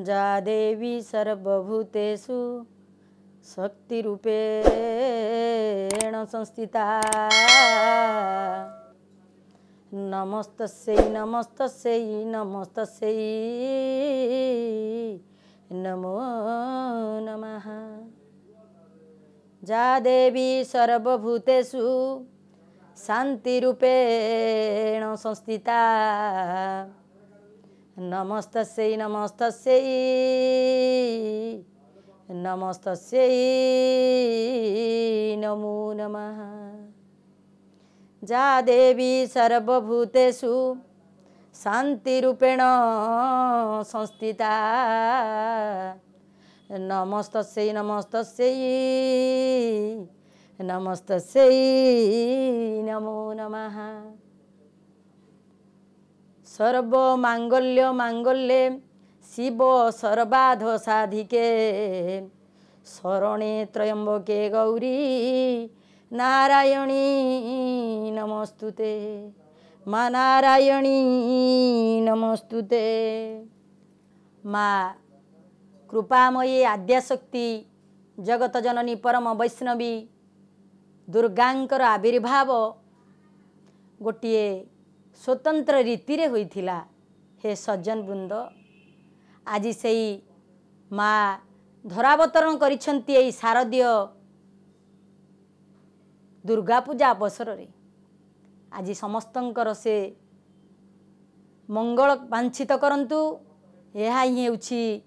जा देवी सर्वभूतेषु शक्तिरूपेण संस्थिता नमस्तस्यै नमस्तस्यै नमस्तस्यै नमो नमः। जा देवी सर्वभूतेषु शान्तिरूपेण संस्थिता नमस्तस्यै नमस्तस्यै नमस्तस्यै नमो नमः। जा देवी सर्वभूतेषु शान्तिरूपेण संस्थिता नमस्तस्यै नमस्तस्यै नमस्तस्यै नमो नमः। सर्वमांगल्य मांगल्ये शिव सर्वार्थ साधिके शरणे त्र्यंबके गौरी नारायणी नमस्तुते माँ नारायणी नमस्तुते। माँ कृपामयी आद्याशक्ति जगत जननी परम वैष्णवी दुर्गांकर आविर्भाव गोटे स्वतंत्र रीति रे होइथिला। हे सज्जन वृंद आज से माँ धरावतरण करिछंती एई शारदीय दुर्गा पूजा अवसर रे आज समस्तंकर से मंगल वांछित करंतु। यह ही हेउछि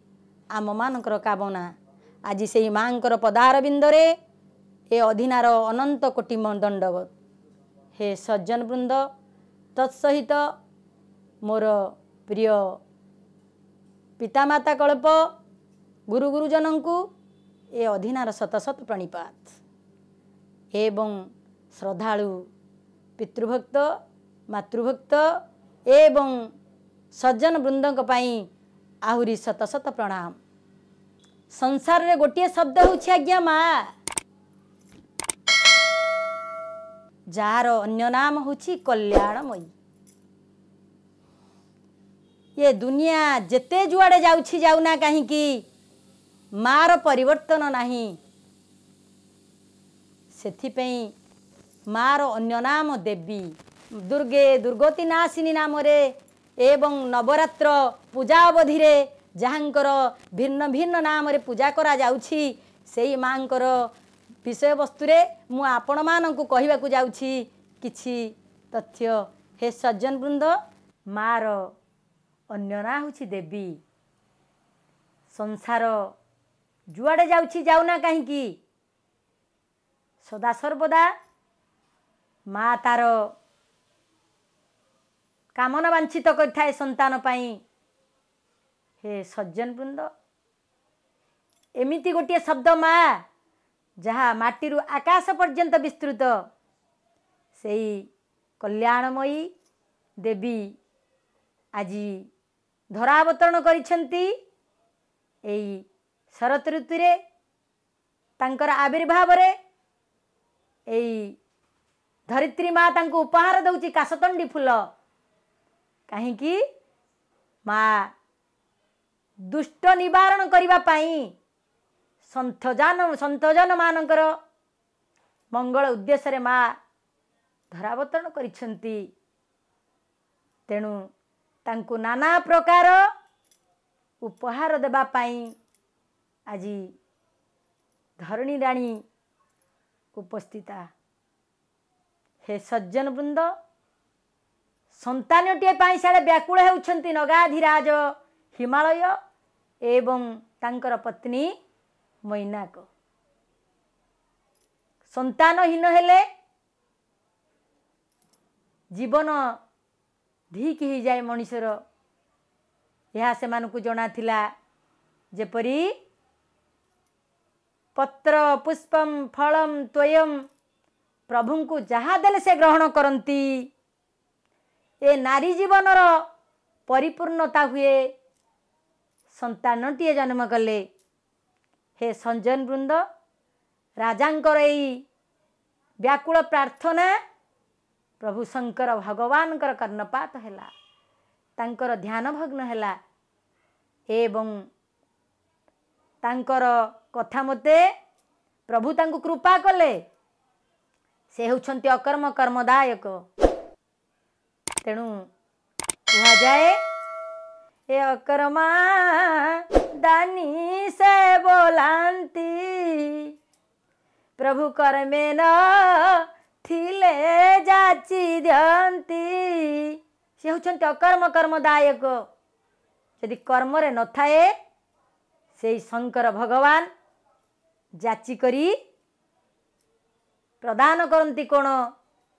आम मानकर कामना। आज से माँकर पदार बिंदरे ए अधीनार अनंत कोटि दंडवत। हे सज्जन वृंद तत्सहित मोर प्रिय पितामाता कल्प गुरु गुरुजन को ए अधीनार शत शत प्रणिपात एवं श्रद्धालु पितृभक्त मातृभक्त एवं सज्जन वृंदों पाई आहुरी शत शत प्रणाम। संसार रे गोटे शब्द होछि आज्ञा माँ जार अन्य नाम होछि कल्याणमयी। ये दुनिया जेते जुआड़े जाउछि जाउना कहीं की मार परिवर्तन नहीं। सेथिपई मार अन्य नाम देवी दुर्गे दुर्गति नाशिनी नाम रे एवं नवरात्र पूजा अवधि रे जहाँकर भिन्न भिन्न नाम रे पूजा करा जाउछि सेही माँकर विषय वस्तु रे मु आपण मानकु कहिबाकु जाउछि किछि तथ्य। हे सज्जन वृंद मार अन्य ना होछि देवी। संसार जुआड़े जाउछि जाउना कहीं की सदा सर्वदा माँ तार कामना वांछित करथाए संतान पाई। हे सज्जन वृंद एमिति गोटे शब्द माँ जहाँ माटीरू आकाश पर्यंत विस्तृत सेई कल्याणमयी देवी आज धरावतरण करिछंती। एई शरत ऋतु रे तांकर आविर्भाव रे एई धरित्री माँ तांको उपहार दउची काशतंडी फूल कहीं माँ दुष्ट निवारण करिबा पाई संतजन मानकर मंगल उद्देश्य रे माँ धरावतरण करिछंती। तेणु तांको नाना प्रकार उपहार देबा पाई आज धरणी राणी उपस्थिता। हे सज्जन वृंद संतानटीए पाई साडे व्याकुल हेउछंती नगाधिराज हिमालय एवं तांकर पत्नी मैनाक। संतानहीन हेले जीवन ढीक हो जाए मनुष्यर। यह से मानकु जना थिला जेपरी पत्र पुष्पम फलम त्वयम प्रभु को जहाँ देले से ग्रहण करती। ए नारी जीवनर परिपूर्णता हुए संतानटीए जन्म कले। हे सज्जन वृंद राजांकर एई व्याकुल प्रार्थना प्रभु शंकर भगवानकर कर्णपात हैला तांकर ध्यान भग्न हैला एवं तांकर कथा मते प्रभु तांको कृपा कले से होउछन्ति अकर्म कर्मदायक तेणु कहा जाए ए अकर्मा दानी से बोलांती प्रभु कर्मे न थिले जाची दियंती से होउछन्ति अकर्म कर्मदायक यदि कर्म रे न थाए से शंकर भगवान जाची करी प्रदान करती कोण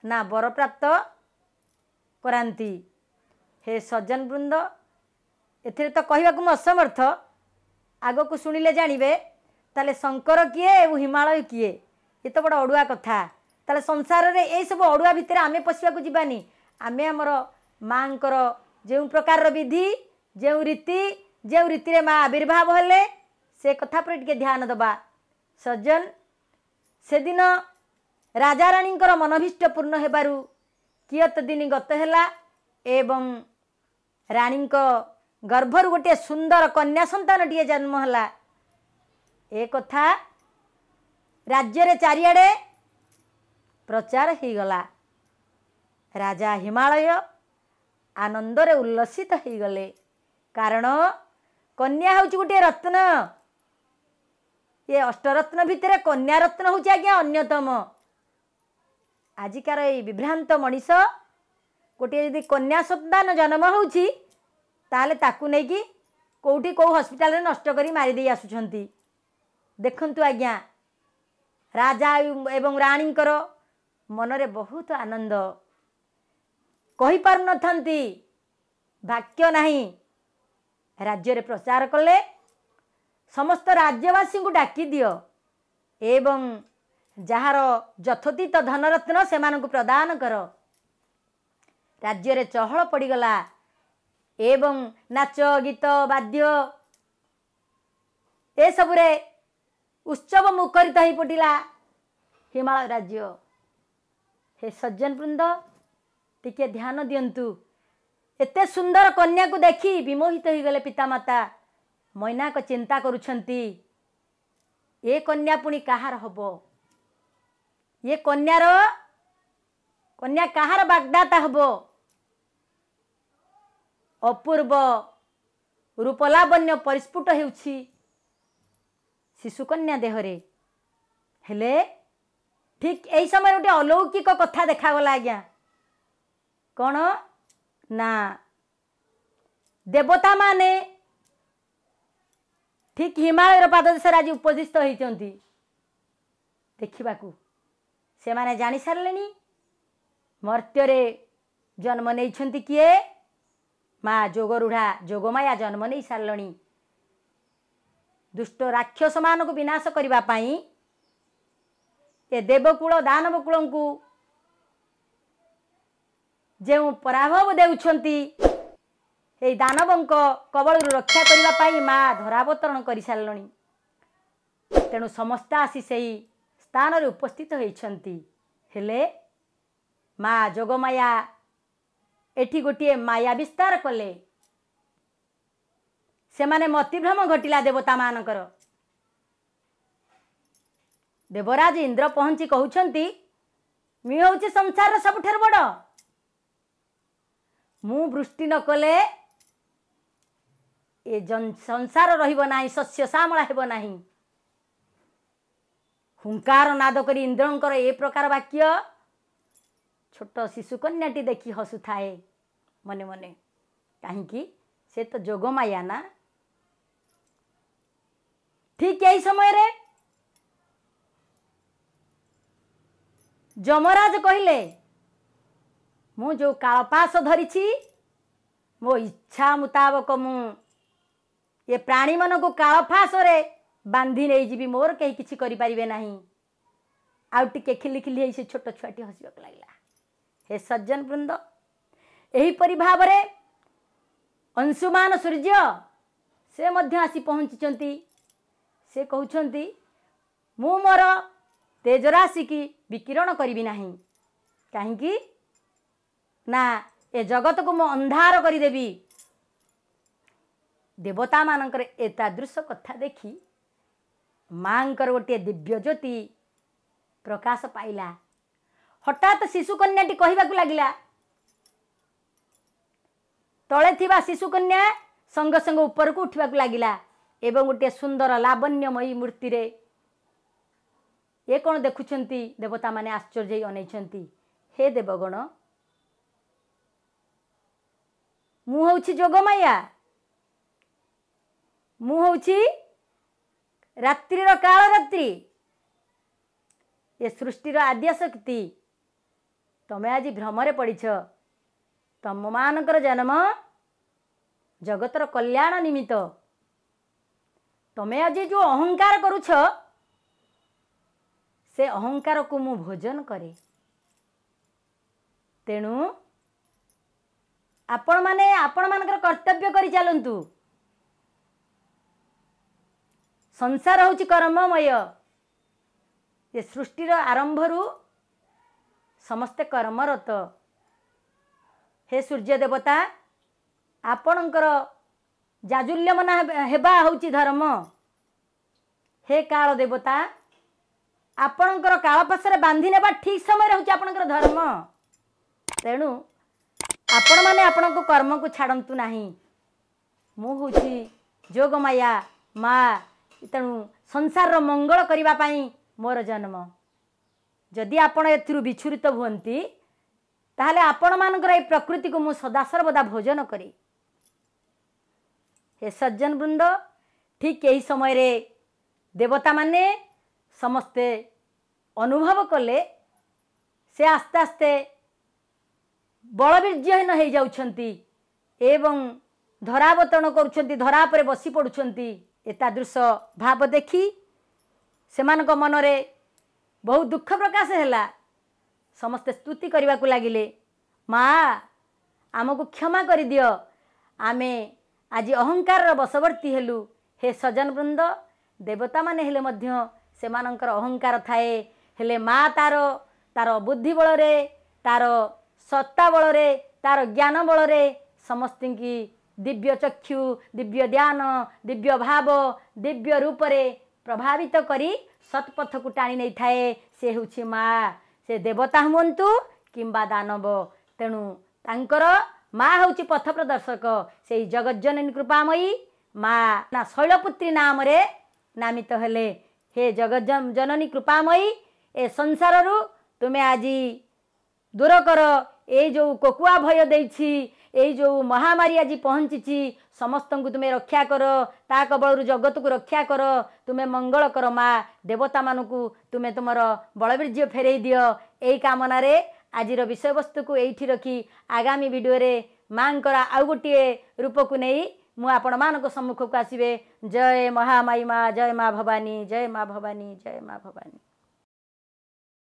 ना वर प्राप्त करांती। हे सज्जन वृंद एथिरे तो कहवा को असमर्थ आग को शुणिले जानवे ताले शंकर किए एवं हिमालय किए ये तो बड़ अड़ुआ कथा ताले संसार रे ए सब अड़ुआ भितर आमे पशिया को जीवानी आमे हमर मांकर जो प्रकार विधि जो रीति रे माँ आविर्भाव हेले से कथा पर टिके ध्यान दबा। सज्जन से दिन राजा रानी मनोभीष्ट पूर्ण हेबारु कियत दिन गत हेला एवं रानी गर्भरु गोटे सुंदर कन्या संतान टीए जन्म होला ए कथा राज्य रे चारिआडे प्रचार हो गला। राजा हिमालय आनंद रे उल्लसित हो गले कारण कन्या हूँ गोटे रत्न ये अष्टरत्न भितर कन्या रत्न हूँ आज्ञा अन्यतम। आजिकार ये विभ्रांत मनीष गोटे यदि कन्या संतान जन्म होउछि ताले ताकू नहीं कि कोठी को हॉस्पिटल रे नष्ट करी मारी दे आसुछंती। देखंतु आज्ञा राजा एवं रानी मनरे बहुत आनंद कही पार न थांती भाग्य नहीं राज्य रे प्रचार कले समस्त राज्यवासी को डाकी दियो एवं जार यथोचित धनरत्न से प्रदान कर। राज्य रे चहल पड़ीगला एवं नाच गीत वाद्य ए सबुरे उत्सव मुखरित हो पड़ा हिमालय राज्य। हे सज्जन वृंद टिके ध्यान दियंतु एते सुंदर कन्या को देखी विमोहित हो गले पितामाता मैना को चिंता करुछंती ए कन्या पुणी कहार हबो ये कन्या कहार बागदाता हबो अपूर्व रूपलावण्य परिस्फुट हेउछि शिशुकन्या देहरे हेले ठीक एई समय गोटे अलौकिक कथा देखागला आज्ञा कौन ना देवता माने ठीक हिमालय पाददेश आज उपदिष्ट होती देखा से माने जानी सारे मर्त्य जन्म नहीं किए माँ जोगरूढ़ा जोगमाया जन्म नहीं सारे दुष्ट राक्षस मान को विनाश करने ये देवकूल दानवकूल को जो पराभव देउछंती ए दानवों कबल रक्षा करने माँ धरावतरण कर सारे तेणु समस्त आसी से स्थान रे उपस्थित होती हेले माँ जोगमाया एठी गोटे माया विस्तार कले से माने मतिभ्रम घटिला देवता मानकर। देवराज इंद्र पहुंची कहउछंती मी होउची संसार सबुठार बड़ मु वृष्टि न कले ए संसार रहिबो नाही शस्य श्यामला हेबो नाही। हुंकार नाद करी इंद्रंकर ए प्रकार वाक्य छोट शिशुकन्याटी देखी हसुथाए मने मने कहीं से तो जोगमाया ना। ठीक यही समय रे जमराज कहले मु जो कालपास धरी मो इच्छा मुताबक मु ये प्राणी मन को कालपास रे बांधी नहीं जीवी मोर कहीं किसी करें ना आउ टिके खिली खिली से छोट छुआटी हसवाक लगला। हे सज्जन वृंद एहीपरि भाव रे अंशुमान सूर्य से मध्य आसी पहुंची से कहउछंती मु मोर तेजराशि की विकिरण करिबि नाही कहीं ना ए जगत को मु अंधार करदेवी। देवता मानकर एतादृश कथा देखी मांकर गोटे दिव्य ज्योति प्रकाश पाइला। हठात शिशुकन्याटी कहवाक लगिला, तले थिबा शिशुकन्या संग संग ऊपर को उठवाक लगिला एवं गोटे सुंदर लावण्यमयी मूर्ति रे ये कौन देखुछंती देवता माने आश्चर्य अनैछंती। हे देवगण, मु होउछि जोगमाया, मु होउछि रात्रिर काल रात्रि, ये सृष्टिर आद्य शक्ति। तमे आज भ्रमरे पड़िछ। तम मानकर जन्म जगतर कल्याण निमित्त। तमे आज जो अहंकार करुछ से अहंकार को मु भोजन करे। तेणु आपण माने आपण मानकर कर्तव्य करि चलंतु। संसार होछि कर्ममय। ये सृष्टिर आरंभरू समस्ते कर्मरत। हे सूर्य देवता, आपणकर जाजुल्यमना हेबा होछि धर्म। हे काल देवता, आपणकर काल पासरे बांधी नेबा ठीक समय होछि आपणकर धर्म। तेणु आपण माने आपणको कर्म को छाड़ंतु नाही। मु होछि जोगमाया माँ। तेणु संसार रो मंगल करिबा पई मोर जन्म। जदि आपण एथिरु विचुरित हुअंती ताहले आपण मानकर ए प्रकृति को मु सदा सर्वदा भोजन करी। हे सज्जन वृंद, ठीक यही समय रे देवता माने समस्ते अनुभव कले से आस्ते आस्ते बलवीर्यहीन हो जाउछंती एवं धरावतरण करुछंती, धरा पर बसी पड़ुछंती। एतादृश भाव देखी सेमानक मनरे बहुत दुख प्रकाश हैला। समस्ते स्तुति करने को लगिले, माँ आमको क्षमा कर दियो, आमे आज अहंकार बशवर्ती हेलु। हे सज्जन वृंद, देवता माने हेले मध्य सेमानंकर अहंकार थाए, हेले माँ तार बुद्धि बल रे, तार सत्ता बल रे, तार ज्ञान बल रे समस्ती की दिव्य चक्षु, दिव्य ध्यान, दिव्य भाव, दिव्य रूप रे प्रभावित करी सत्पथ को टाणी नहीं थाए। से होछि माँ। से देवता हुंतु किंबा दानव, तेणु तांकर माँ होछि पथ प्रदर्शक। से जगज्जननी कृपामयी माँ ना शैलपुत्री नाम रे नामित हेले। हे जगज्जननी कृपामयी, ए संसार रु तुमे आजी दूर कर। ए जो कोकुआ भय देछि, ए जो महामारी आज पहुँची, समस्त को तुम्हें रक्षा कर। ता कबल जगत को रक्षा कर, तुम्हें मंगल कर माँ। देवता मानू तुम्हें तुमर बलवीर्य फेरई दियो। यही कामना रे आजिर विषय वस्तु को एठी रखी आगामी वीडियो रे मांकर आउ गोटे रूप को नहीं मु आपण मानक सम्मुख को आसीबे। जय महामाई माँ, जय माँ भवानी, जय माँ भवानी, जय माँ भवानी।